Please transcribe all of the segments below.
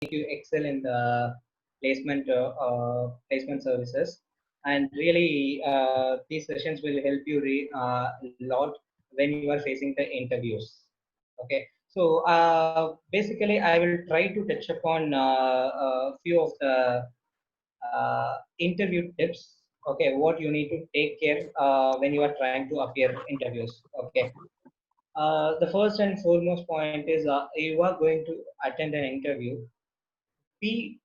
make you excel in the placement services. And really, these sessions will help you a lot when you are facing the interviews. Okay, so basically I will try to touch upon a few of the interview tips. Okay, what you need to take care when you are trying to appear interviews. Okay, the first and foremost point is you are going to attend an interview. Be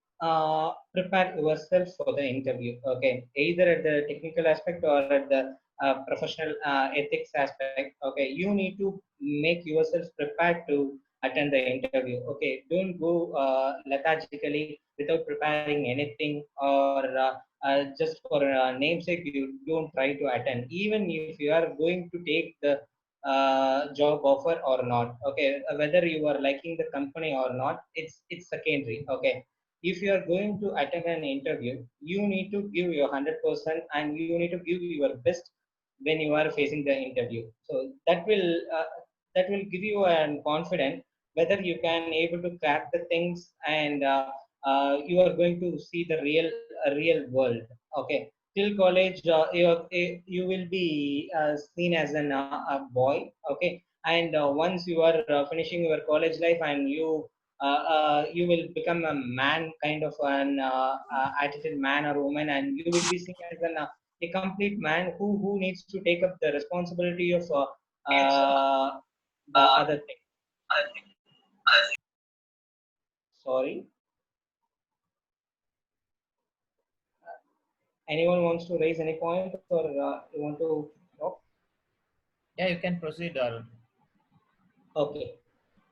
prepare yourself for the interview. Okay, either at the technical aspect or at the professional ethics aspect. Okay, you need to make yourself prepared to attend the interview. Okay, don't go lethargically without preparing anything, or just for namesake you don't try to attend, even if you are going to take the job offer or not. Okay, whether you are liking the company or not, it's secondary. Okay, if you are going to attend an interview, you need to give your 100% and you need to give your best when you are facing the interview. So uh, that will give you an confidence whether you can able to crack the things, and you are going to see the real world. Okay, till college you will be seen as a boy. Okay, and once you are finishing your college life and you will become a man, kind of an attitude man or woman, and you will be seen as a complete man who needs to take up the responsibility of uh, the other thing. Sorry, anyone wants to raise any point, or you want to talk? Yeah, you can proceed, Arun. Okay,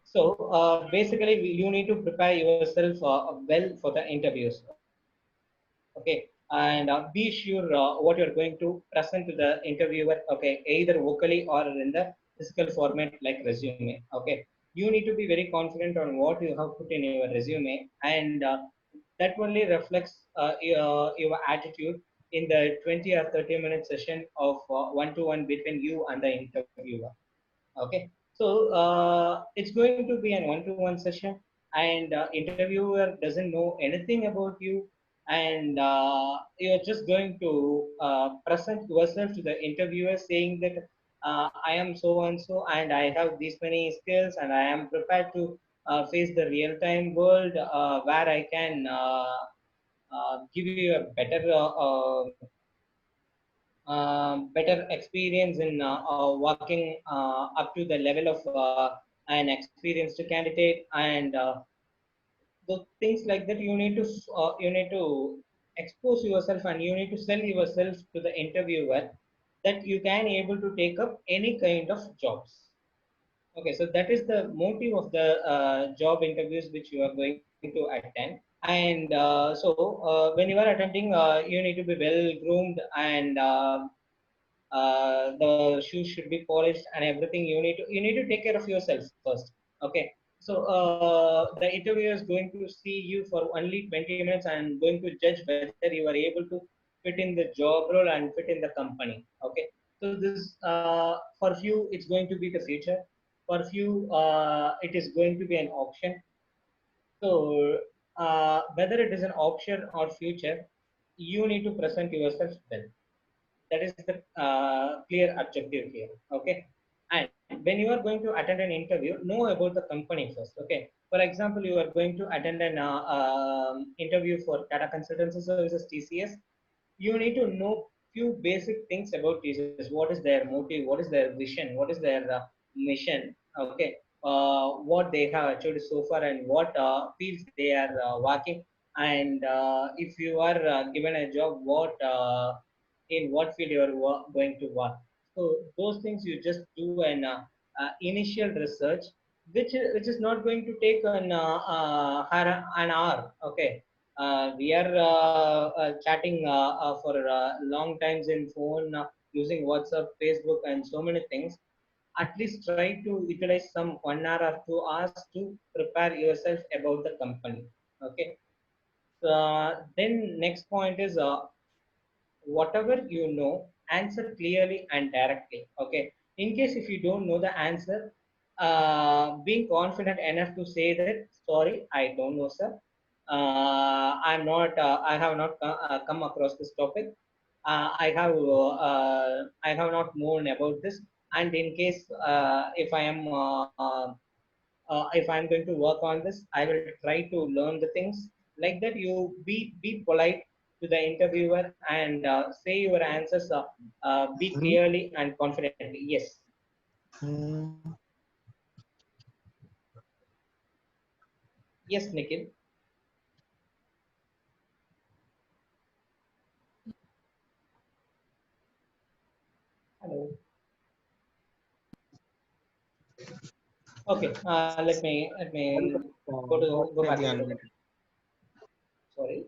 so basically you need to prepare yourself well for the interviews. Okay, and be sure what you're going to present to the interviewer. Okay, either vocally or in the physical format like resume. Okay, you need to be very confident on what you have put in your resume, and that only reflects your attitude in the 20 or 30-minute session of one-to-one between you and the interviewer. Okay, so it's going to be an one-to-one session, and interviewer doesn't know anything about you, and you're just going to present yourself to the interviewer saying that I am so and so, and I have these many skills, and I am prepared to face the real-time world where I can give you a better experience in working up to the level of an experienced candidate, and the things like that. You need to expose yourself, and you need to sell yourself to the interviewer that you can able to take up any kind of jobs. Okay, so that is the motive of the job interviews which you are going to attend. And when you are attending, you need to be well groomed, and the shoes should be polished and everything. You need to take care of yourself first. Okay, so the interviewer is going to see you for only 20 minutes and going to judge whether you are able to fit in the job role and fit in the company. Okay, so this for few it's going to be the future, for few it is going to be an option. So whether it is an option or future, you need to present yourself well. That is the clear objective here. Okay, and when you are going to attend an interview, know about the company first. Okay, for example, you are going to attend an interview for Tata Consultancy Services, TCS. You need to know few basic things about TCS. What is their motive, what is their vision, what is their mission. Okay, what they have achieved so far, and what fields they are working, and if you are given a job, what in what field you are going to work. So those things you just do an initial research, which is not going to take an hour. Okay, we are chatting for long times in phone, using WhatsApp, Facebook, and so many things. At least try to utilize some 1 hour or 2 hours to prepare yourself about the company. Okay, then next point is whatever you know, answer clearly and directly. Okay, in case if you don't know the answer, being confident enough to say that sorry, I don't know, sir. I'm not. I have not come across this topic. I have not known about this. And in case if I'm going to work on this, I will try to learn the things like that. You be polite to the interviewer and say your answers. Be Hmm. clearly and confidently. Yes, Hmm. yes, Nikhil. Hello. Okay. Let me go back Definitely to the topic. unmuted. Sorry.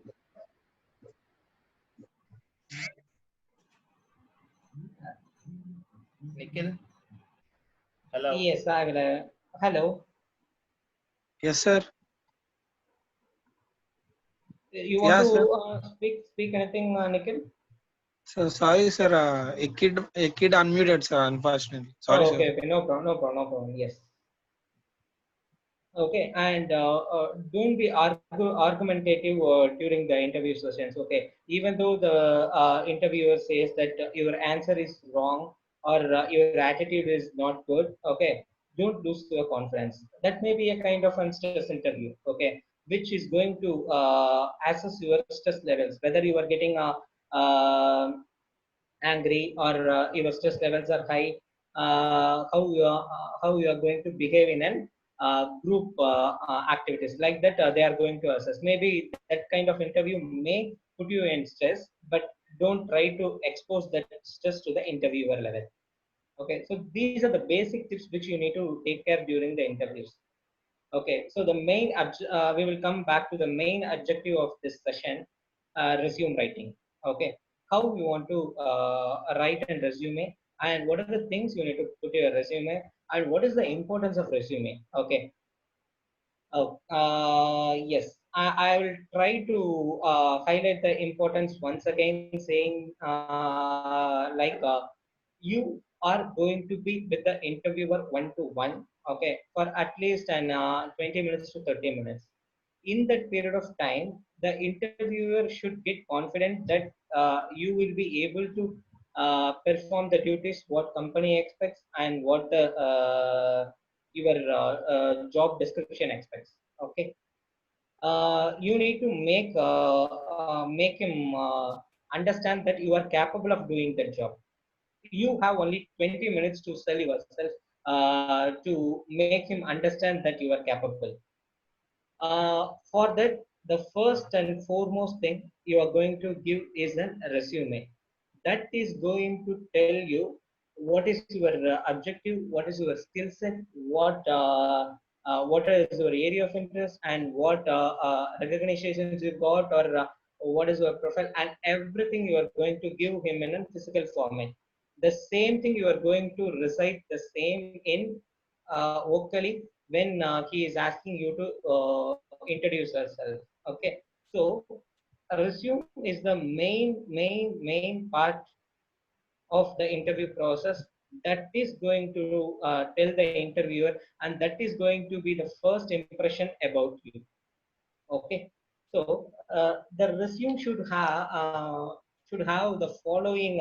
Nikhil, hello. Yes, I will. Hello. Yes, sir. You want Yeah, to sir. speak anything, Nikhil? So sorry, sir. A kid unmuted, sir. Unfortunately. Sorry, Oh, sir. okay, okay. No problem. No problem. No problem. Yes. Okay, and don't be argumentative during the interview sessions. Okay, even though the interviewer says that your answer is wrong or your attitude is not good. Okay, don't lose your confidence. That may be a kind of stress interview. Okay, which is going to assess your stress levels, whether you are getting angry or your stress levels are high, how you are going to behave in an group activities like that. They are going to assess. Maybe that kind of interview may put you in stress, but don't try to expose that stress to the interviewer level. Okay, so these are the basic tips which you need to take care during the interviews. Okay, so we will come back to the main objective of this session, resume writing. Okay, how you want to write and resume, and what are the things you need to put your resume, and what is the importance of resume. Okay, yes, I will try to highlight the importance once again, saying you are going to be with the interviewer one to one, okay, for at least an 20 minutes to 30 minutes. In that period of time, the interviewer should get confident that you will be able to perform the duties what company expects and what the your job description expects. Okay, you need to make him understand that you are capable of doing that job. You have only 20 minutes to sell yourself to make him understand that you are capable. For that, the first and foremost thing you are going to give is a resume. That is going to tell you what is your objective, what is your skill set, what is your area of interest, and what recognitions you got, or what is your profile, and everything you are going to give him in a physical format. The same thing you are going to recite the same in vocally when he is asking you to introduce yourself. Okay, so a resume is the main part of the interview process that is going to tell the interviewer, and that is going to be the first impression about you. Okay, so the resume should have the following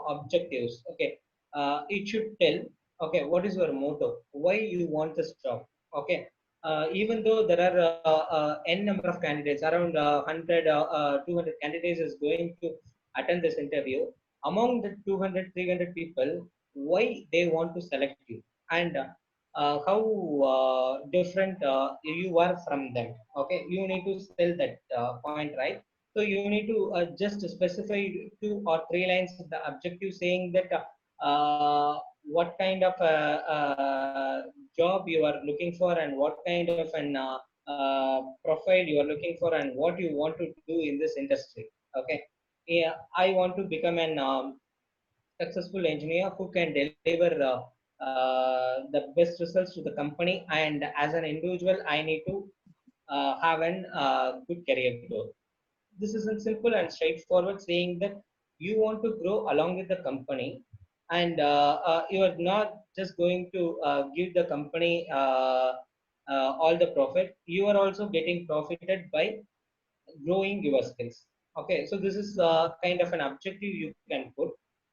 objectives. Okay, it should tell, okay, what is your motto, why you want this job. Okay, even though there are n number of candidates, around 100 200 candidates is going to attend this interview. Among the 200 300 people, why they want to select you, and how different you are from them. Okay, you need to sell that point, right? So you need to just specify 2 or 3 lines of the objective, saying that what kind of job you are looking for, and what kind of an profile you are looking for, and what you want to do in this industry. Okay, yeah, I want to become an successful engineer who can deliver the best results to the company, and as an individual, I need to have an good career growth. This is a simple and straightforward saying that you want to grow along with the company, and you are not just going to give the company all the profit. You are also getting profited by growing your skills. Okay, so this is kind of an objective you can put.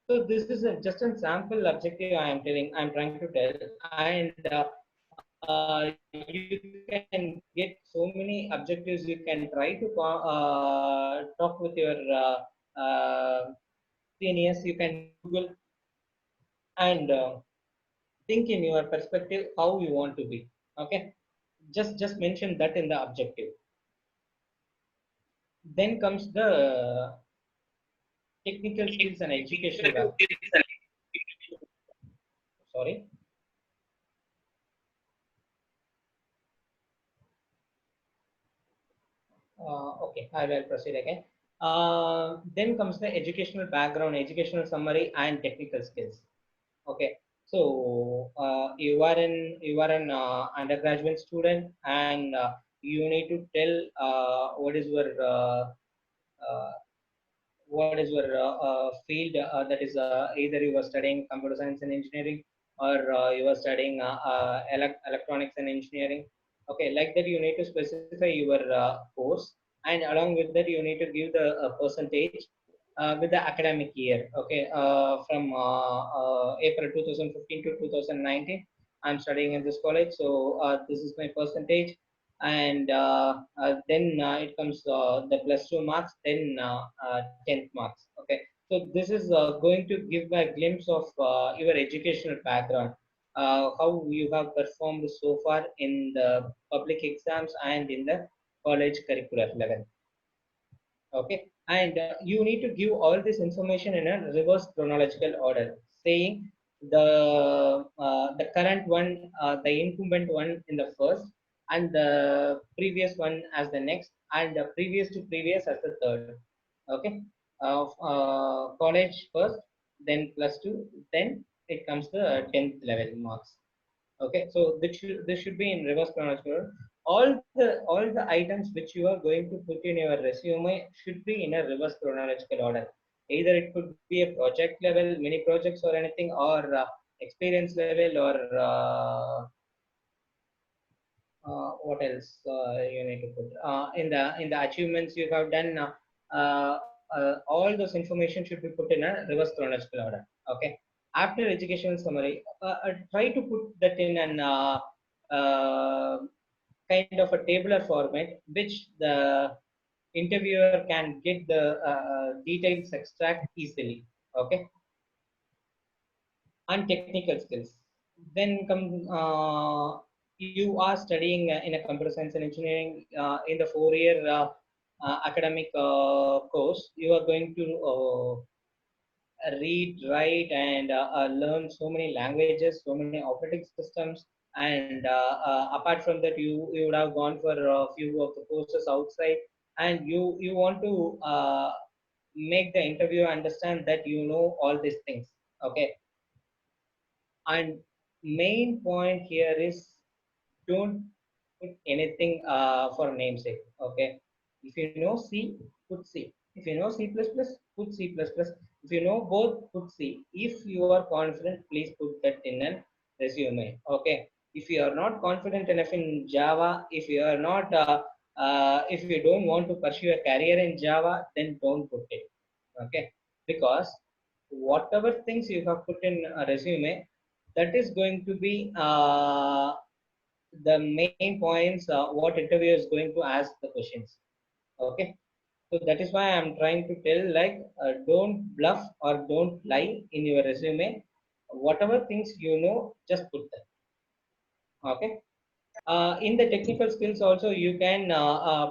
So this is just a sample objective I'm trying to tell, and you can get so many objectives. You can try to talk with your seniors. You can Google and think in your perspective how you want to be. Okay, just mention that in the objective. Then comes the technical skills and educational sorry. Okay, I will proceed again. Then comes the educational background, educational summary, and technical skills. Okay, so you are an undergraduate student, and you need to tell uh, what is your field, that is either you are studying computer science and engineering, or you are studying electronics and engineering. Okay, like that you need to specify your course, and along with that you need to give the percentage with the academic year. Okay, from April 2015 to 2019 I'm studying in this college, so this is my percentage. And then it comes the plus 2 marks, then 10th marks. Okay, so this is going to give a glimpse of your educational background, how you have performed so far in the public exams and in the college curricular level. Okay, and you need to give all this information in a reverse chronological order, saying the current one, the incumbent one in the first, and the previous one as the next, and the previous to previous as the third. Okay, college first, then plus 2, then it comes the 10th level marks. Okay, so this should be in reverse chronological order. All the items which you are going to put in your resume should be in a reverse chronological order. Either it could be a project level, mini projects or anything, or experience level, or what else you need to put in the achievements you have done. All those information should be put in a reverse chronological order. Okay, after educational summary, try to put that in an kind of a tabular format, which the interviewer can get the details extract easily. Okay, and technical skills. Then come, you are studying in a computer science and engineering, in the 4 year academic course. You are going to read, write, and learn so many languages, so many operating systems. And apart from that, you would have gone for a few of the courses outside, and you want to make the interviewer understand that you know all these things. Okay, and main point here is, don't put anything for namesake. Okay, if you know C, put C. If you know C++, put C++. If you know both, put C. If you are confident, please put that in a resume. Okay, if you are not confident enough in Java, if you are not if you don't want to pursue a career in Java, then don't put it. Okay, because whatever things you have put in a resume, that is going to be the main points what interviewer is going to ask the questions. Okay, so that is why I'm trying to tell, like, don't bluff or don't lie in your resume. Whatever things you know, just put them. Okay, in the technical skills also, you can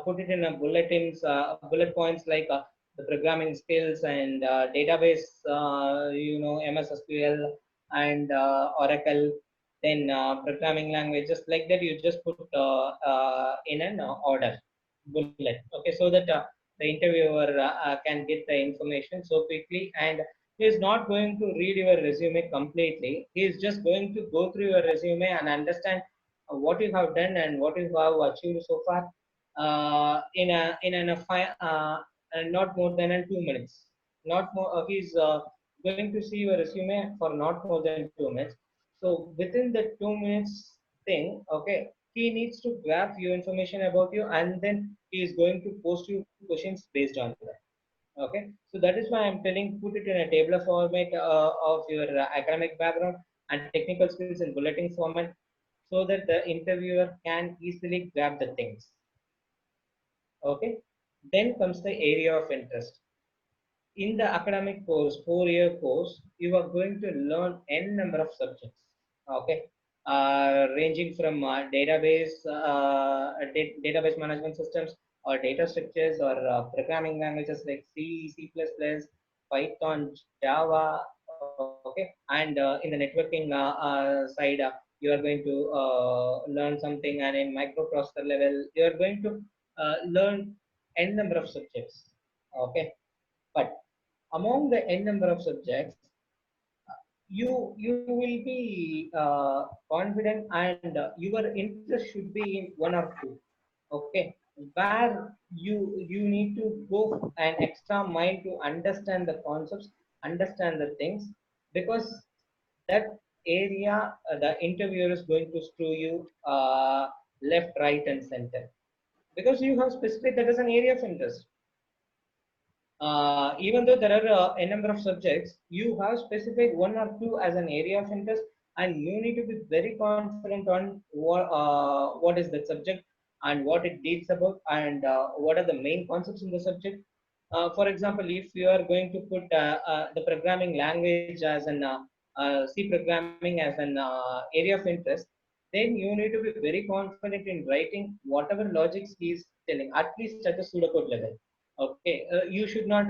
put it in a bullet points, like the programming skills and database, MS SQL and Oracle. Then programming languages, like that you just put in an order bullet. Okay, so that the interviewer can get the information so quickly, and he is not going to read your resume completely. He is just going to go through your resume and understand what you have done and what you have achieved so far, in a not more than 2 minutes. Not more. He's going to see your resume for not more than 2 minutes. So within the 2 minutes thing, okay, he needs to grab your information about you, and then he is going to post you questions based on that. Okay, so that is why I'm telling put it in a tabular format of your academic background and technical skills in bulletin format, so that the interviewer can easily grab the things. Okay, then comes the area of interest. In the academic course, 4-year course, you are going to learn n number of subjects. Okay, ranging from database management systems, or data structures, or programming languages like C, C++, Python, Java. Okay, and in the networking side, you are going to learn something, and in microprocessor level, you are going to learn n number of subjects. Okay, but among the n number of subjects, you will be confident, and your interest should be in one or two. Okay, where you need to go an extra mile to understand the concepts, understand the things, because that area, the interviewer is going to screw you left, right, and center, because you have specific that is an area of interest. Even though there are a number of subjects, you have specified one or two as an area of interest, and you need to be very confident on what is the subject, and what it deals about, and what are the main concepts in the subject. For example, if you are going to put the programming language as an C programming as an area of interest, then you need to be very confident in writing whatever logics he is telling, at least at the pseudocode level. Okay, you should not.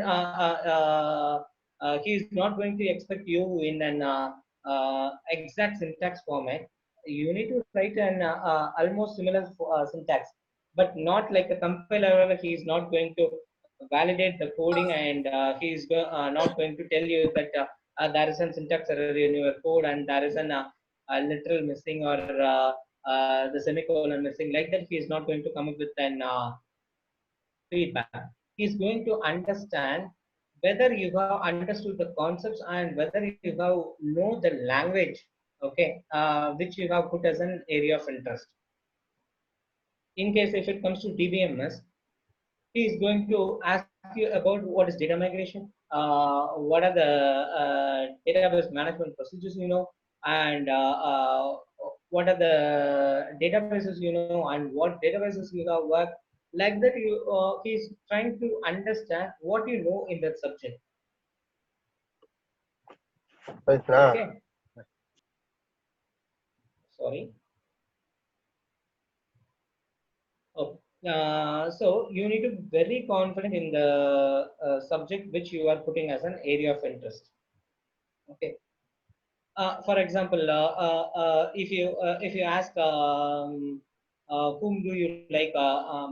He is not going to expect you in an exact syntax format. You need to write an almost similar syntax, but not like a compiler. He is not going to validate the coding, and he is not going to tell you that there is a syntax error in your code, and there is an a literal missing, or the semicolon missing. Like that, he is not going to come up with an feedback. He's going to understand whether you have understood the concepts, and whether you have know the language, okay, which you have put as an area of interest. In case if it comes to DBMS, he is going to ask you about what is data migration, what are the database management procedures you know, and what are the databases you know, and what databases you have worked. Like that, he's trying to understand what you know in that subject. Okay. Sorry. Oh, so you need to be very confident in the subject which you are putting as an area of interest. Okay. For example, if you ask whom do you like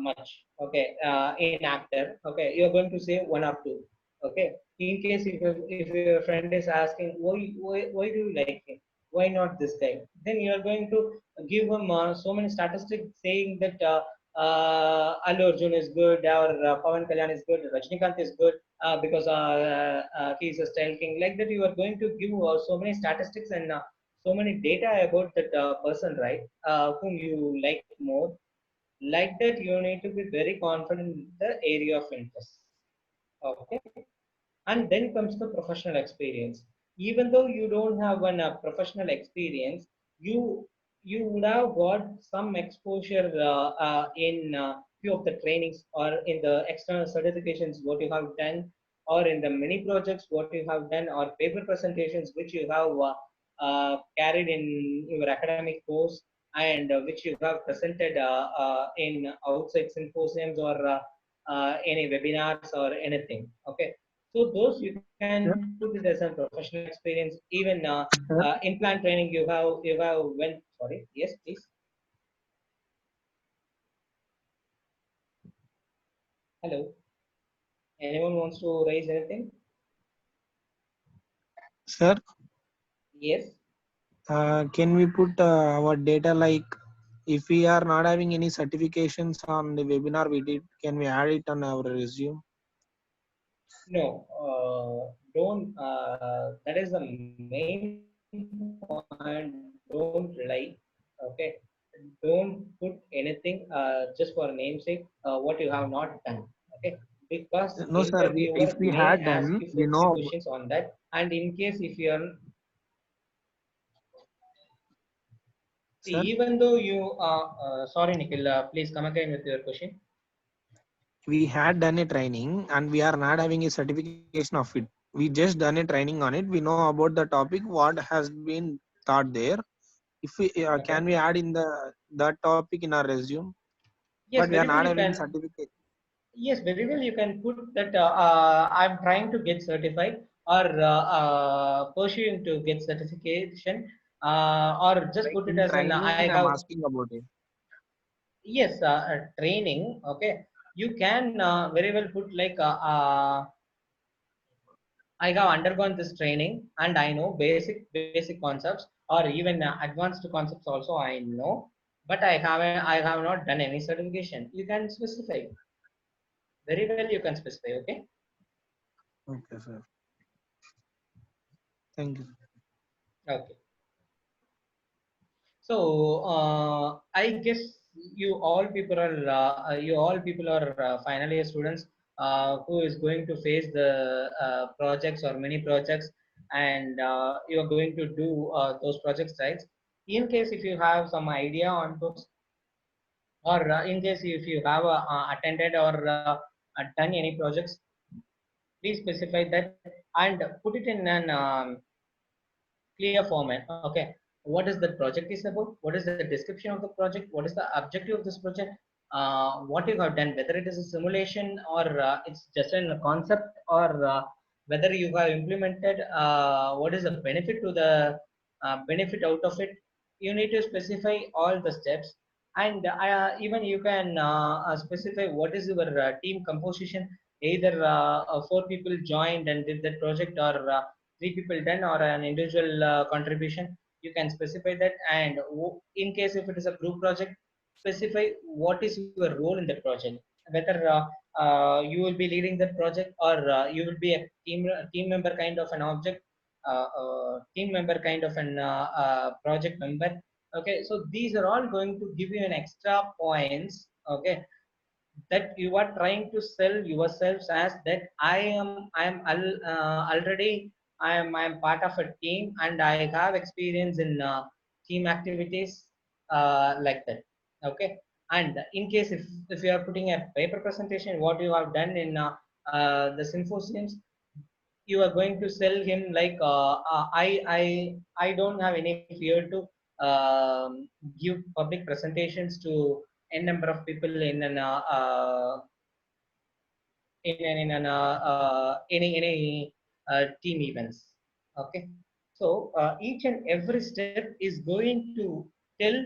much, okay, in actor, okay, you're going to say one or two. Okay. In case if your friend is asking why do you like him, why not this guy, then you are going to give him so many statistics saying that Allu Arjun is good, or Pawan Kalyan is good, Rajnikant is good, because he is a style king. Like that, you are going to give so many statistics, and so many data about that person, right? Whom you like more. Like that, you need to be very confident in the area of interest. Okay, and then comes the professional experience. Even though you don't have a professional experience, you would have got some exposure in few of the trainings, or in the external certifications what you have done, or in the mini projects what you have done, or paper presentations which you have carried in your academic course, and which you have presented in outside symposiums, or any webinars or anything. Okay, so those you can put it as a professional experience. Even in-plant training, you have went. Sorry, yes, please. Hello. Anyone wants to raise anything? Sir, Yes. can we put our data, like if we are not having any certifications on the webinar we did, can we add it on our resume? No. don't that is the main point. Don't lie. Okay, don't put anything just for namesake what you have not done. Okay, because No, sir. interviewer If we may had ask done, you we few know. questions on that, and in case if you are see, Sir, even though you sorry Nikhil, please come again with your question. we had done a training and we are not having a certification of it. We just done a training on it. We know about the topic, what has been taught there. If we can Okay, we add in the that topic in our resume, yes, but we are very well not you having can. certificate. Yes, very well. You can put that I'm trying to get certified or pursuing to get certification, or just Like put it in as an training, I I'm have asking about it. yes training. Okay, you can very well put like I have undergone this training and I know basic concepts or even advanced concepts also I know, but I have not done any certification. You can specify very well. You can specify. Okay. Okay, sir. Thank you. Okay. So I guess you all people are final year students who is going to face the projects or many projects, and you are going to do those projects, right? In case if you have some idea on those, or in case if you have attended or done any projects, please specify that and put it in an clear format. Okay, what is the project is about, what is the description of the project, what is the objective of this project, what you have done, whether it is a simulation or it's just a concept, or whether you have implemented, what is the benefit to the benefit out of it. You need to specify all the steps, and even you can specify what is your team composition, either four people joined and did that project, or three people done, or an individual contribution. You can specify that, and in case if it is a group project, specify what is your role in the project, whether you will be leading that project, or you will be a team member kind of an object, team member kind of an project member. Okay, so these are all going to give you an extra points. Okay, that you are trying to sell yourselves as that already I am part of a team and I have experience in team activities like that. Okay, and in case if you are putting a paper presentation what you have done in the symposiums, you are going to sell him like I don't have any fear to give public presentations to n number of people in an team events. Okay, so each and every step is going to tell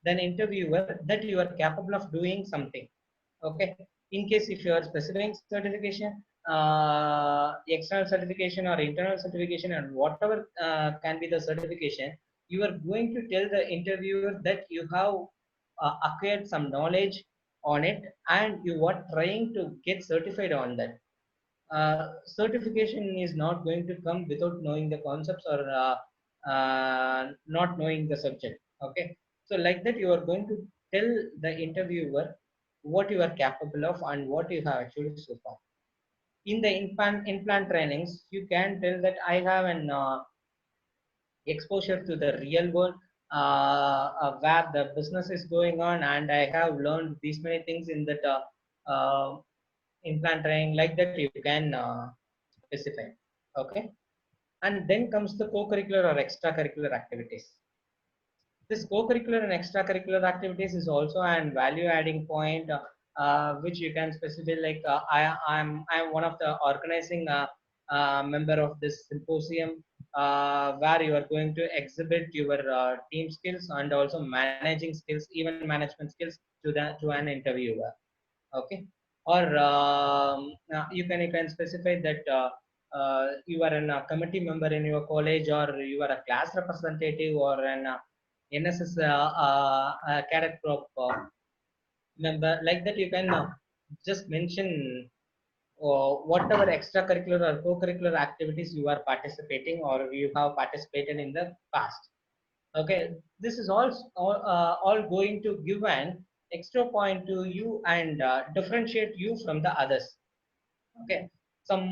the interviewer that you are capable of doing something. Okay, in case if you are specifying certification, external certification or internal certification, and whatever can be the certification, you are going to tell the interviewer that you have acquired some knowledge on it and you are trying to get certified on that. Certification is not going to come without knowing the concepts or not knowing the subject. Okay, so like that you are going to tell the interviewer what you are capable of and what you have achieved so far. In the implant trainings, you can tell that I have an exposure to the real world, where the business is going on, and I have learned these many things in that implant training. Like that you can specify. Okay, and then comes the co-curricular or extracurricular activities. This co-curricular and extracurricular activities is also an value adding point, which you can specify like I'm one of the organizing member of this symposium, where you are going to exhibit your team skills and also managing skills, even management skills to an interviewer. Okay, or you can specify that you are a committee member in your college, or you are a class representative, or an NSS cadet prop member. Like that you can just mention whatever extracurricular or co-curricular activities you are participating or you have participated in the past. Okay, this is all going to give an extra point to you and differentiate you from the others. Okay, some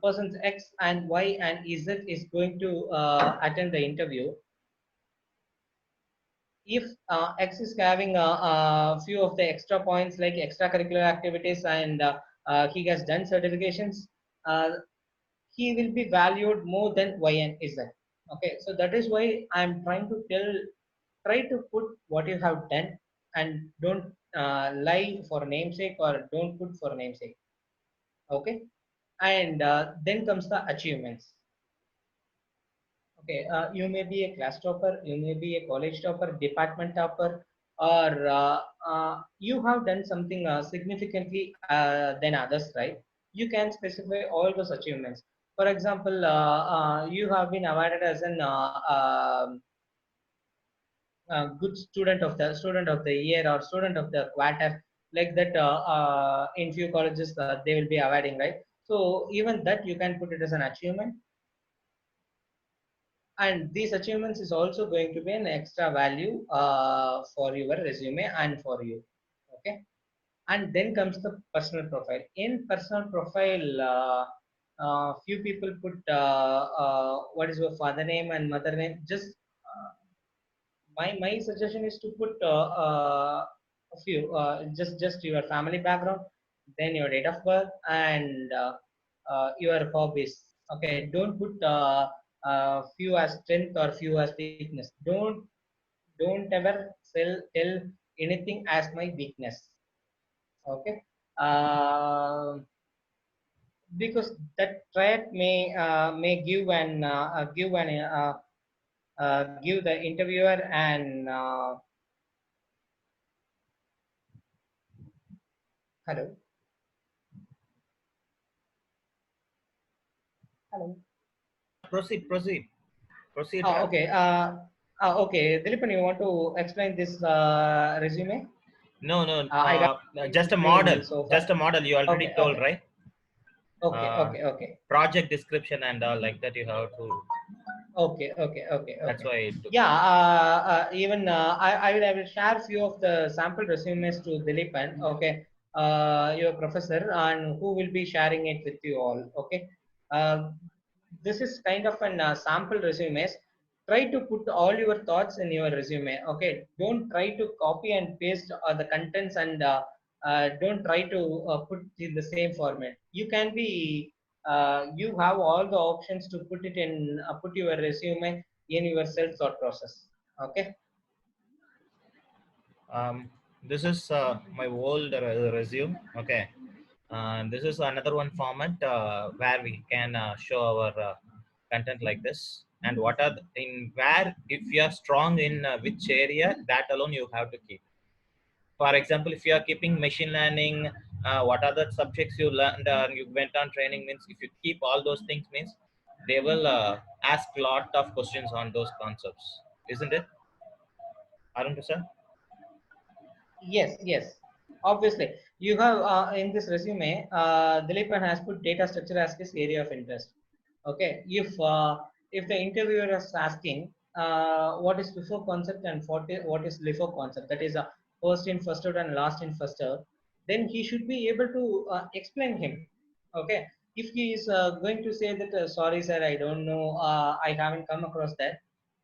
persons X and Y and Z is going to attend the interview. If X is having a few of the extra points like extracurricular activities and he has done certifications, uh, he will be valued more than Y and Z. Okay, so that is why I'm trying to try to put what you have done and don't lie for namesake or don't put for namesake. Okay, and then comes the achievements. Okay, you may be a class topper, you may be a college topper, department topper, or you have done something significantly than others, right? You can specify all those achievements. For example, you have been awarded as an good student of the year or student of the quarter, like that. In few colleges, they will be awarding, right? So even that you can put it as an achievement, and these achievements is also going to be an extra value for your resume and for you. Okay, and then comes the personal profile. In personal profile, few people put what is your father name and mother name. Just my suggestion is to put a few, just your family background, then your date of birth and your hobbies. Okay, don't put few as strength or few as weakness. Don't ever tell anything as my weakness. Okay, because that trait may give the interviewer an hello. Hello. Proceed, Ram. Okay. Okay. Dilepan, you want to explain this resume? No, no. I got Just a explained model. so far. Just a model. You already Okay. told, Okay. right? Okay. Okay. Okay. Project description and all like that. You have to. Okay. Okay. Okay. That's Okay. why it took. Yeah. Even I will share few of the sample resumes to Dilepan. Okay. Your professor and who will be sharing it with you all. Okay. This is kind of an sample resumes. Try to put all your thoughts in your resume. Okay, don't try to copy and paste the contents and don't try to put in the same format. You can be you have all the options to put it in put your resume in your self thought process. Okay. Um, this is my old resume. Okay. And this is another one format where we can show our content like this. And what are in where if you are strong in which area, that alone you have to keep. For example, if you are keeping machine learning, what are the subjects you learned and you went on training, means if you keep all those things, means they will ask lot of questions on those concepts, isn't it, Arun Prasad? Yes, yes. Obviously, you have in this resume, Dilepan has put data structure as his area of interest. Okay, if the interviewer is asking what is LIFO concept and what is LIFO concept, that is a first in first out and last in first out, then he should be able to explain him. Okay, if he is going to say that sorry sir, I don't know, I haven't come across that,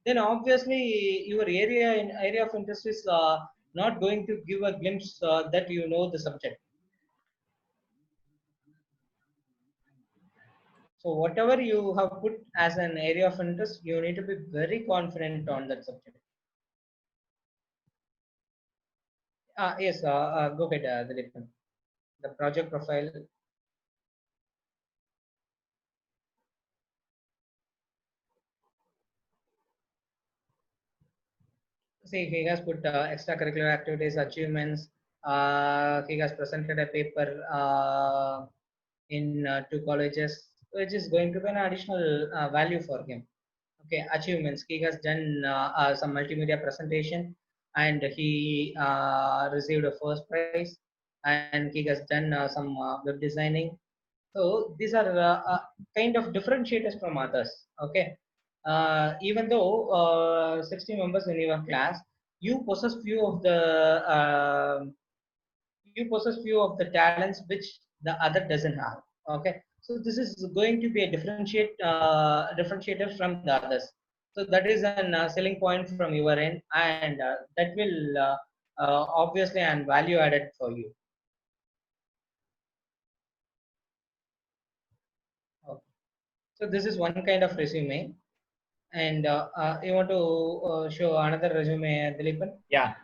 then obviously your area of interest is not going to give a glimpse that you know the subject. So whatever you have put as an area of interest, you need to be very confident on that subject. Yes, go ahead, Dilepan. The project profile. See, he has put extracurricular activities, achievements. He has presented a paper in two colleges, which is going to be an additional value for him. Okay, achievements. He has done some multimedia presentation, and he received a first prize. and he has done some web designing. So these are kind of differentiators from others. Okay, even though 60 members in your class, you possess few of the talents which the other doesn't have. Okay, so this is going to be a differentiator from the others. So that is an selling point from your end, and that will obviously and value added for you. Okay. So this is one kind of resume, and you want to show another resume, Dilipan? Yeah.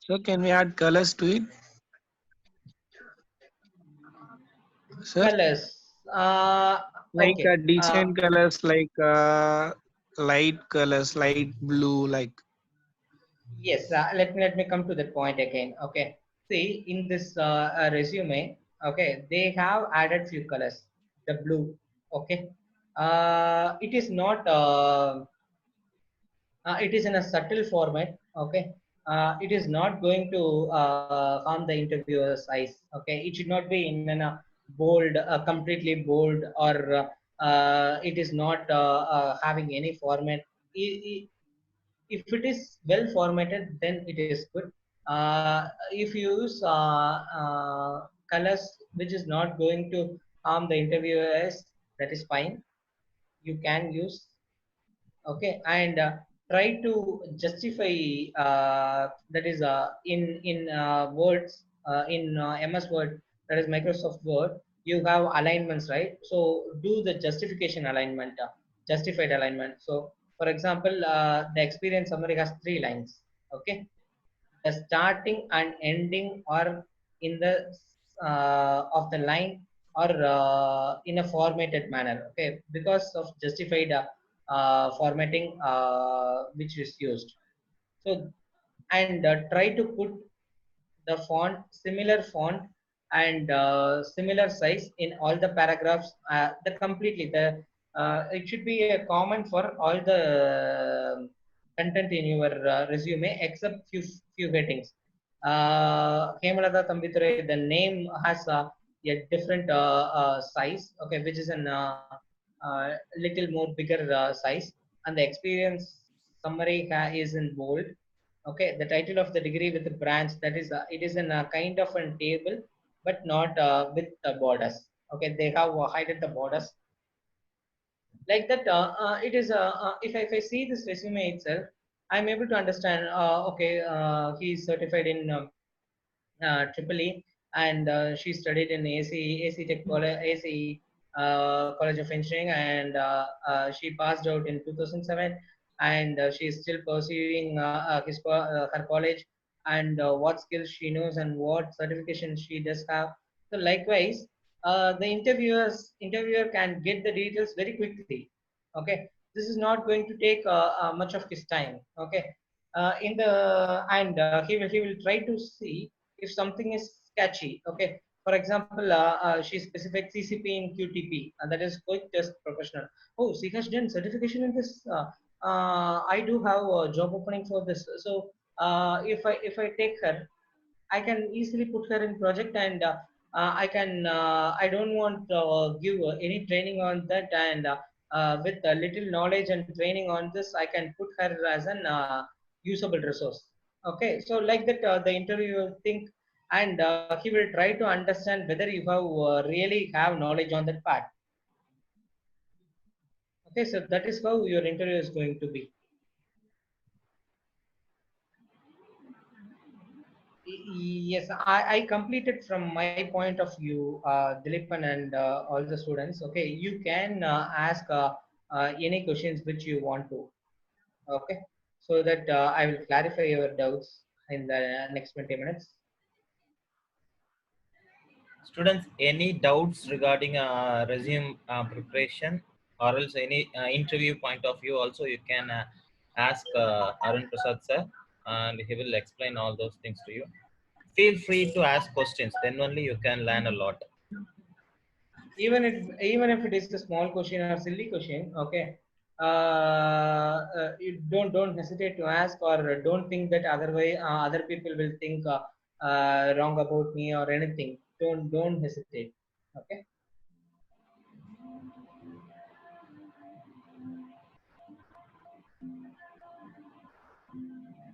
So can we add colors to it, sir? Colors. Like Okay. decent colors, like light colors, light blue, like. Yes. Let me come to that point again. Okay. See, in this resume, okay, they have added few colors. The blue. Okay. It is not. It is in a subtle format. Okay. It is not going to harm the interviewer's eyes. Okay, it should not be in a bold, completely bold, or it is not having any format. If it is well formatted, then it is good. If you use colors which is not going to harm the interviewers, that is fine. You can use. Okay, and try to justify, that is in words, in MS Word, that is Microsoft Word. You have alignments, right? So do the justification alignment, justified alignment. So for example, the experience summary has 3 lines. Okay, the starting and ending are in the of the line, or in a formatted manner. Okay, because of justified formatting which is used. So, and try to put the font and similar size in all the paragraphs, the completely the it should be a common for all the content in your resume, except few headings. Hemalata Tambiture, the name has a different size. Okay, which is an little more bigger size, and the experience summary is in bold. Okay, the title of the degree with the branch, that is it is in a kind of a table, but not with the borders. Okay, they have hidden the borders like that. It is if I see this resume itself, I'm able to understand. Okay, he is certified in Triple E, and she studied in AC Tech College, AC College of Engineering, and she passed out in 2007, and she is still pursuing her college, and what skills she knows and what certification she does have. So likewise, the interviewer can get the details very quickly. Okay, this is not going to take much of his time. Okay, in the and he will try to see if something is sketchy. Okay, for example, she specified CCP in QTP, and that is Quick Test Professional. Oh, she has done certification in this. I do have a job opening for this. So if I take her, I can easily put her in project, and I can. I don't want to give any training on that, and with a little knowledge and training on this, I can put her as an usable resource. Okay, so like that, the interviewer will think, and he will try to understand whether you have really have knowledge on that part. Okay, so that is how your interview is going to be. Yes, I completed from my point of view, Dilipan and all the students. Okay, you can ask any questions which you want to. Okay, so that I will clarify your doubts in the next 20 minutes. Students, any doubts regarding resume preparation, or else any interview point of view, also you can ask Arun Prasad sir, and he will explain all those things to you. Feel free to ask questions, then only you can learn a lot. Even if it is a small question or silly question, okay, you don't hesitate to ask, or don't think that other way other people will think wrong about me or anything, don't hesitate. Okay.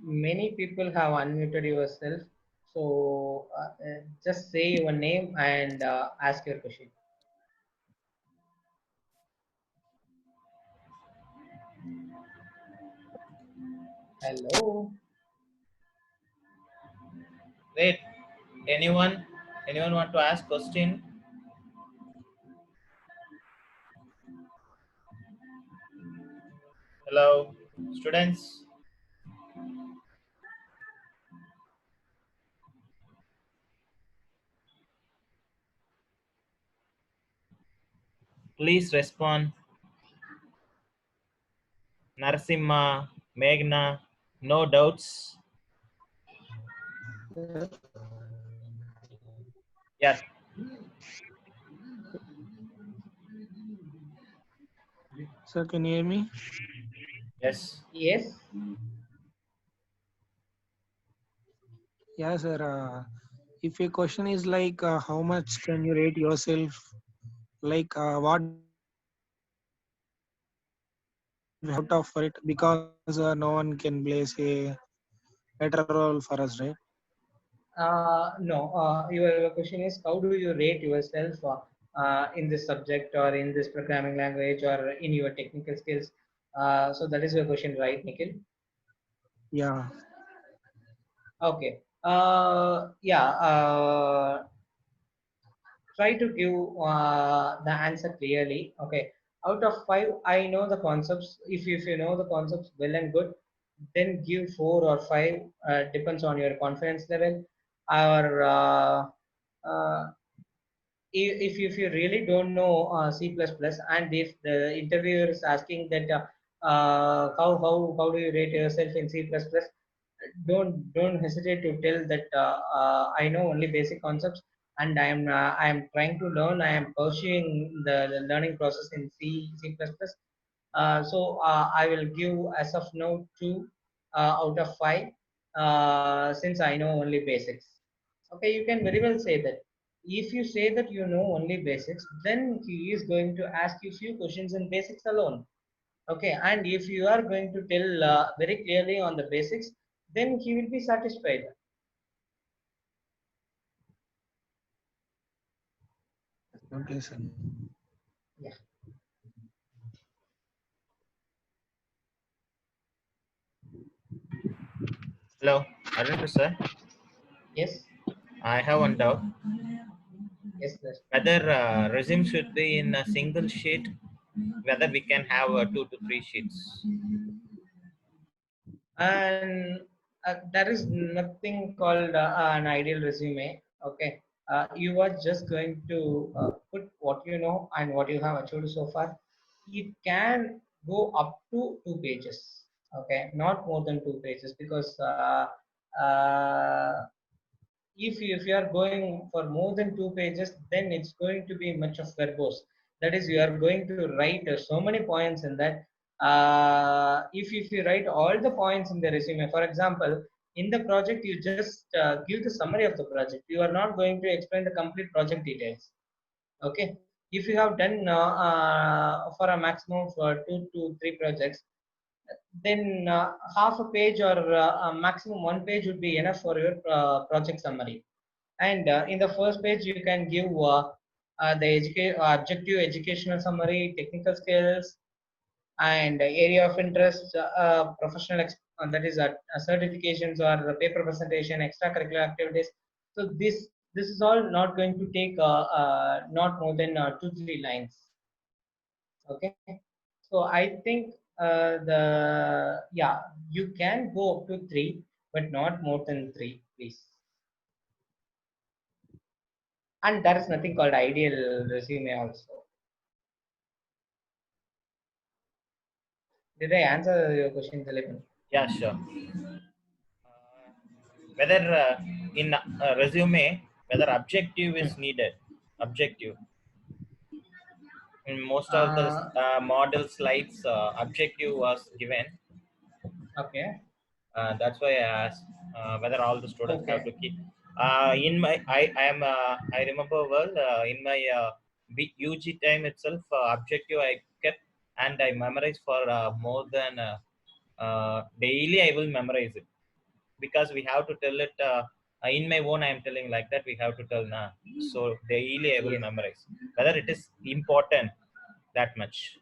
Many people have unmuted yourself, so just say your name and ask your question. Hello. Wait, anyone? Anyone want to ask question? Hello, students. Please respond. Narasimha, Meghna, no doubts. Yes. Sir, can you hear me? Yes. Yes. Yeah, sir. If a question is like, how much can you rate yourself? Like, what out of for it? Because no one can place a better role for us, right? No. Your question is, how do you rate yourself in this subject or in this programming language or in your technical skills? So that is your question, right, Nikhil? Yeah. Okay. Yeah. Try to give the answer clearly. Okay. Out of five, I know the concepts. If you know the concepts well and good, then give four or five. Depends on your confidence level. Or uh, if you really don't know C++ and if the interviewer is asking that how do you rate yourself in C++, don't hesitate to tell that I know only basic concepts and I am trying to learn. I am pursuing the learning process in C++. So I will give as of now 2 out of 5 since I know only basics. Okay, you can very well say that. If you say that you know only basics, then he is going to ask you few questions in basics alone. Okay, and if you are going to tell very clearly on the basics, then he will be satisfied. Okay, sir. Yeah. Hello, Arun sir. Yes. I have one doubt. Yes, sir. Whether resume should be in a single sheet, whether we can have 2 to 3 sheets. And there is nothing called an ideal resume. Okay, you are just going to put what you know and what you have achieved so far. It can go up to 2 pages. Okay, not more than 2 pages, because uh, if you are going for more than 2 pages, then it's going to be much of verbose. That is, you are going to write so many points in that. If you write all the points in the resume, for example, in the project, you just give the summary of the project. You are not going to explain the complete project details. Okay, if you have done for a maximum for 2 to 3 projects, then half a page or maximum 1 page would be enough for your project summary. And in the first page, you can give the objective educational summary, technical skills, and area of interest, professional that is certifications or paper presentation, extracurricular activities. So this is all not going to take not more than 2 3 lines. Okay, so I think the yeah, you can go up to three, but not more than three, please. And there is nothing called ideal resume also. Did I answer your question, Dilip? Yeah, sure. Whether in resume, whether objective is needed. Objective. In most of the Uh, model slides, objective was given. okay. That's why I asked whether all the students have Okay. to keep. In my, I am, I remember well, in my UG time itself, objective I kept and I memorized for more than daily. I will memorize it because we have to tell it in my own. I am telling like that. We have to tell now. So daily I will Yes. memorize whether it is important that much.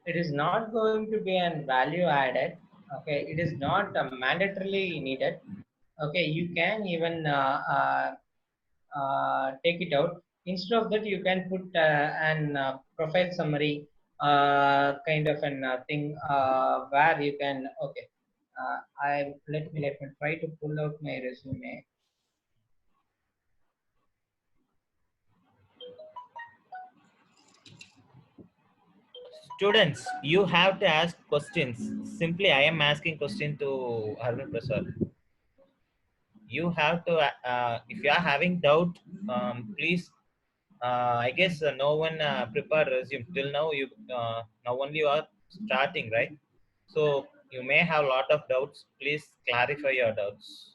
It is not going to be an value added. Okay, it is not mandatorily needed. Okay, you can even take it out. Instead of that, you can put an profile summary kind of an thing where you can. Okay, let me try to pull out my resume. Students, you have to ask questions. Simply, I am asking question to Arvind Prasad. You have to, if you are having doubt, please. I guess no one prepared resume till now. You now only you are starting, right? So you may have a lot of doubts. Please clarify your doubts.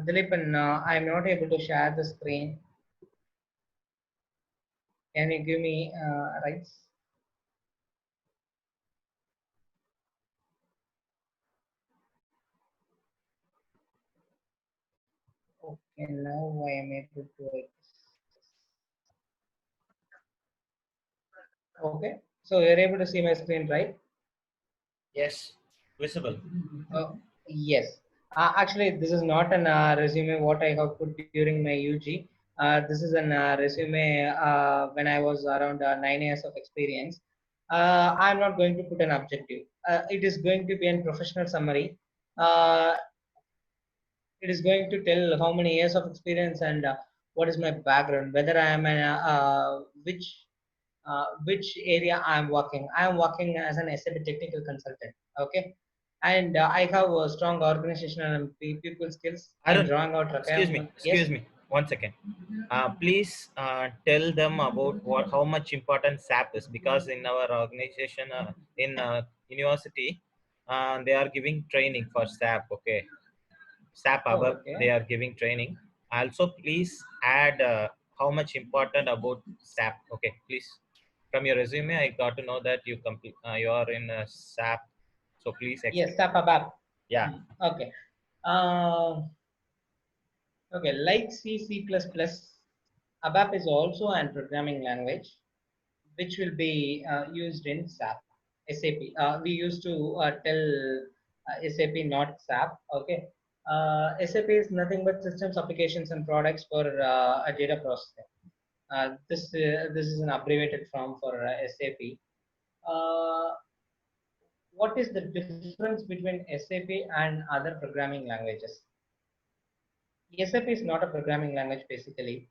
Dileepan, I'm not able to share the screen. Can you give me rights? Okay, now I am able to. Okay, so you're able to see my screen, right? Yes, visible. Oh, yes. Actually, this is not an resume what I have put during my UG. This is an resume when I was around 9 years of experience. I'm not going to put an objective. It is going to be a professional summary. Uh, it is going to tell how many years of experience and what is my background, whether I am in which area I am working. I am working as an SAP technical consultant. Okay, and I have a strong organizational and people skills in Arun, drawing out requirement. excuse Yes. me, 1 second. Please tell them about what how much important SAP is because in our organization, in university, they are giving training for SAP. Okay, SAP Oh, above they okay. are giving training. Also, please add how much important about SAP. Okay, please. From your resume, I got to know that you complete. You are in SAP, so please Yes, explain. SAP ABAP. Yeah. Hmm, okay. Uh, okay, like C, C++, ABAP is also an programming language which will be used in SAP, SAP. We used to tell SAP, not SAP. Okay. SAP is nothing but systems, applications, and products for a data processing. This is an abbreviated form for SAP. Uh, what is the difference between SAP and other programming languages? SAP is not a programming language basically.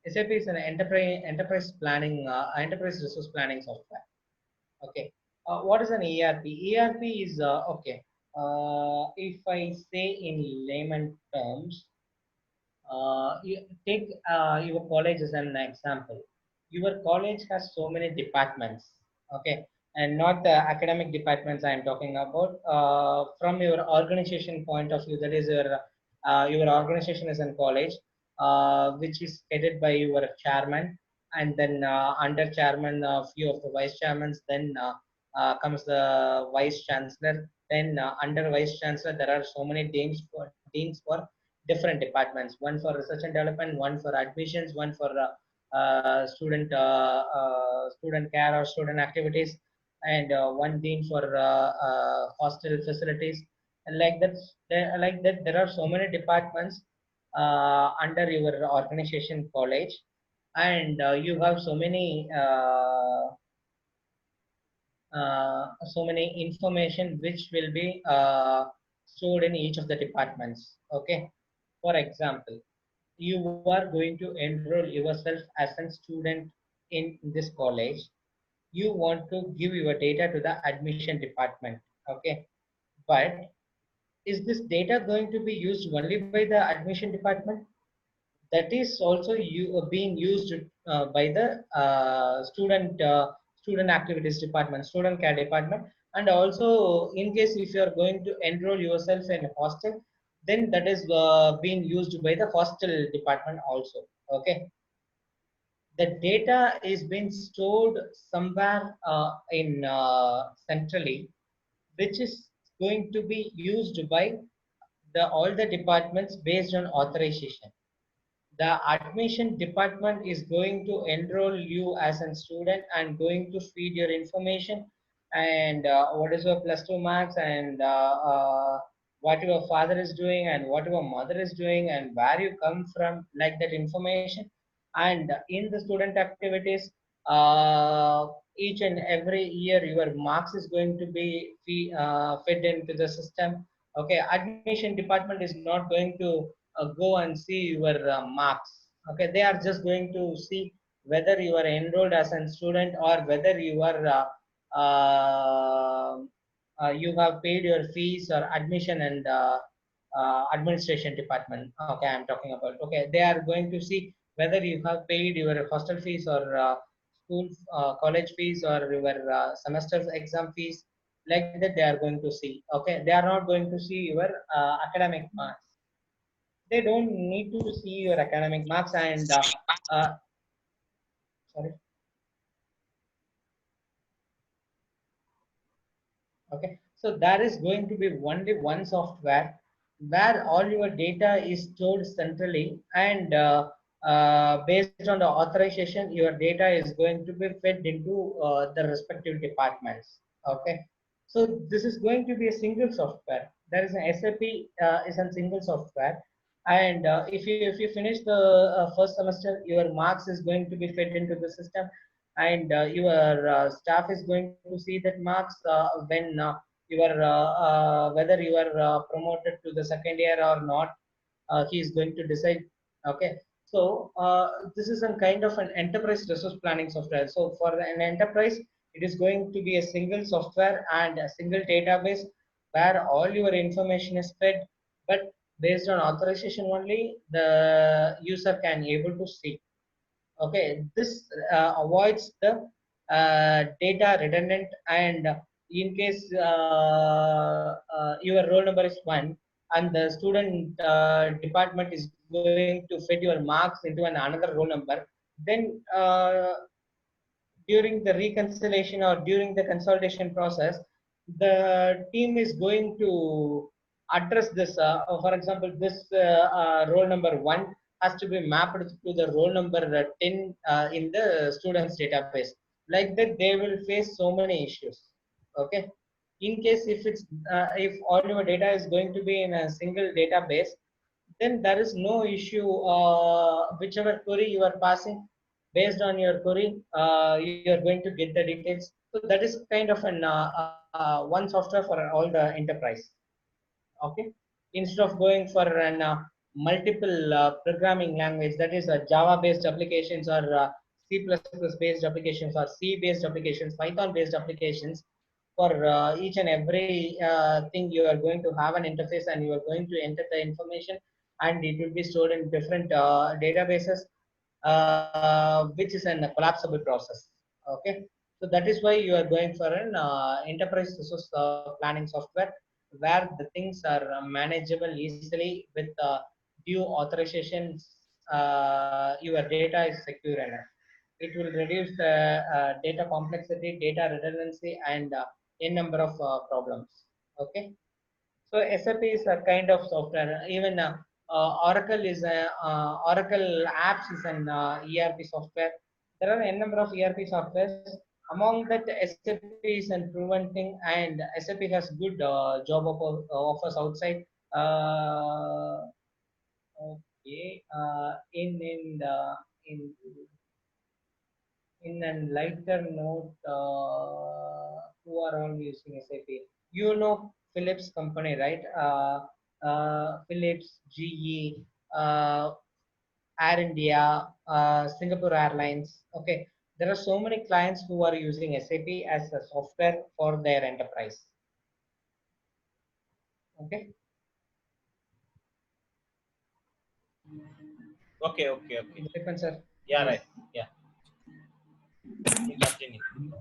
SAP is an enterprise resource planning software. Okay. What is an ERP? ERP is okay. If I say in layman terms, you take your college as an example. Your college has so many departments, okay, and not the academic departments I am talking about. From your organization point of view, that is your organization is in college, which is headed by your chairman, and then under chairman, a few of the vice chairmen. Then comes the vice chancellor. Then under vice chancellor, there are so many deans for different departments, one for research and development, one for admissions, one for student care or student activities, and one dean for hostel facilities. And like that there are so many departments under your organization college, and you have so many information which will be stored in each of the departments. Okay, for example, you are going to enroll yourself as a student in this college. You want to give your data to the admission department. Okay, but is this data going to be used only by the admission department? That is also being used by the student activities department, student care department. And also, in case if you are going to enroll yourself in hostel, then that is being used by the hostel department also. Okay, the data is being stored somewhere in centrally, which is going to be used by the all the departments based on authorization. The admission department is going to enroll you as a student and going to feed your information, and what is your plus two marks, and what your father is doing and what your mother is doing and where you come from, like that information. And in the student activities, uh, each and every year your marks is going to be fed into the system. Okay, admission department is not going to go and see your marks. Okay, they are just going to see whether you are enrolled as a student or whether you are you have paid your fees or admission and administration department. Okay, I'm talking about. Okay, they are going to see whether you have paid your hostel fees or school college fees or your semester's exam fees. Like that they are going to see. Okay, they are not going to see your academic marks. They don't need to see your academic marks. And uh, sorry. Okay, so there is going to be only one software where all your data is stored centrally, and based on the authorization, your data is going to be fed into the respective departments. Okay, so this is going to be a single software. There is an SAP is a single software, and if you finish the first semester, your marks is going to be fed into the system, and your staff is going to see that marks when you are whether you are promoted to the second year or not. He is going to decide. Okay, so this is a kind of an enterprise resource planning software. So for an enterprise, it is going to be a single software and a single database where all your information is fed, but based on authorization only the user can able to see. Okay, this avoids the data redundant, and in case your roll number is one and the student department is going to fit your marks into another roll number, then during the reconciliation or during the consolidation process, the team is going to address this. For example, this roll number one has to be mapped to the roll number 10 in the students database. Like that, they will face so many issues. Okay. In case if all your data is going to be in a single database, then there is no issue. Whichever query you are passing, based on your query, you are going to get the details. So that is kind of an one software for all the enterprise. Okay, instead of going for an multiple programming language, that is Java based applications or C++ based applications or C based applications, Python based applications. For each and every thing, you are going to have an interface and you are going to enter the information, and it will be stored in different databases, which is a collapsible process. Okay, so that is why you are going for an enterprise resource planning software, where the things are manageable easily with due authorizations. Your data is secure enough. It will reduce the data complexity, data redundancy, and a number of problems. Okay, so SAP is a kind of software. Even Oracle is a Oracle apps is an ERP software. There are a number of ERP softwares. Among that, SAP is an proven thing, and SAP has good offers outside. Okay, in in a lighter note, who are all using SAP? You know Philips company, right? Philips, GE, Air India, Singapore Airlines. Okay, there are so many clients who are using SAP as a software for their enterprise. Okay. Okay, okay, okay. Stephen, sir. Yeah, Yes. right. Yeah. continue.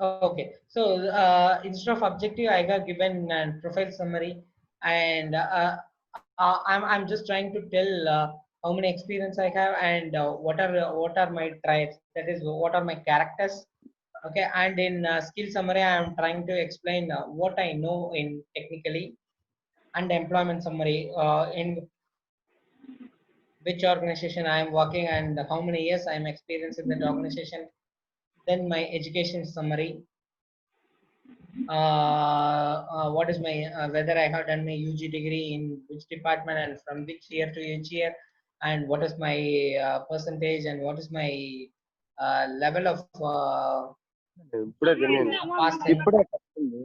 Okay, so instead of objective, I have given a profile summary, and I'm just trying to tell how many experience I have and what are my traits. That is, what are my characters. Okay, and in skill summary, I am trying to explain what I know in technically, and employment summary in which organization I am working and how many years I am experienced in that organization. Then my education summary, what is my whether I have done my UG degree in which department and from which year to which year, and what is my percentage and what is my level of ఇప్పుడే తినేది pass in. ఇప్పుడే కట్టింది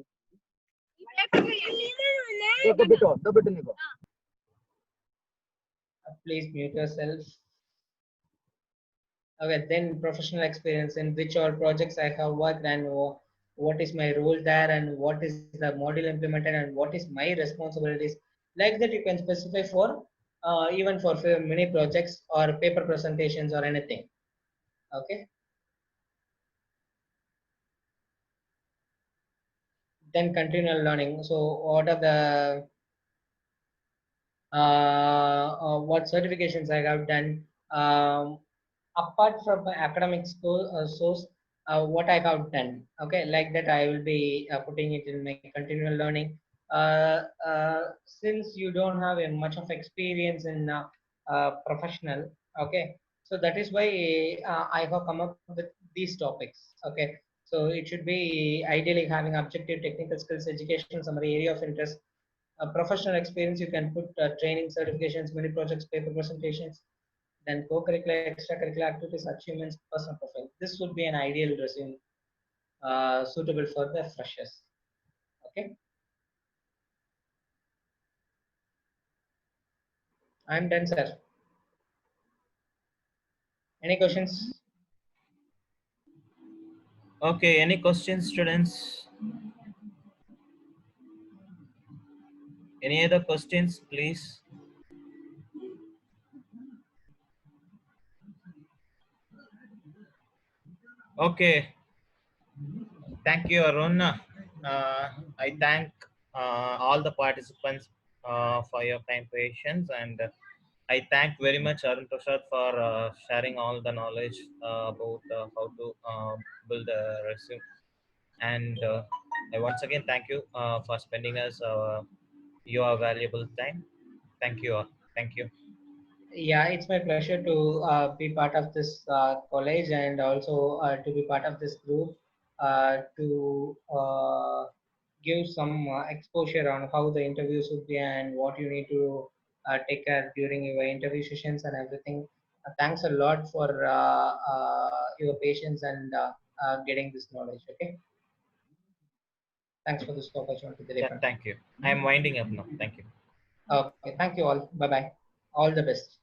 దొబ్బెట్టు నీకు Please mute yourself. Okay, then professional experience in which all projects I have worked and what is my role there and what is the module implemented and what is my responsibilities. Like that, you can specify for even for many projects or paper presentations or anything. Okay. Then continual learning. So what are the what certifications I have done apart from my academic source, what I have done. Okay, like that I will be putting it in my continual learning. Since you don't have a much of experience in professional, okay, so that is why I have come up with these topics. Okay, so it should be ideally having objective technical skills, education summary, area of interest, professional experience. You can put training, certifications, mini projects, paper presentations, then co-curricular, extracurricular activities, achievements, personal profile. This would be an ideal resume suitable for the freshers. Okay, I'm done, sir. Any questions? Okay, any questions, students? Any other questions, please? Okay, thank you, Arun. I thank all the participants for your kind patience, and I thank very much Arun Prasad for sharing all the knowledge about how to build a resume. And I once again thank you for spending us your valuable time. Thank you all. Thank you. Yeah, it's my pleasure to be part of this college and also to be part of this group to give some exposure on how the interviews would be and what you need to take care during your interview sessions and everything. Thanks a lot for your patience and getting this knowledge. Okay, thanks for this opportunity, Yeah, Dilepan. thank you. I am winding up now. Thank you. Okay, thank you all. Bye bye. All the best.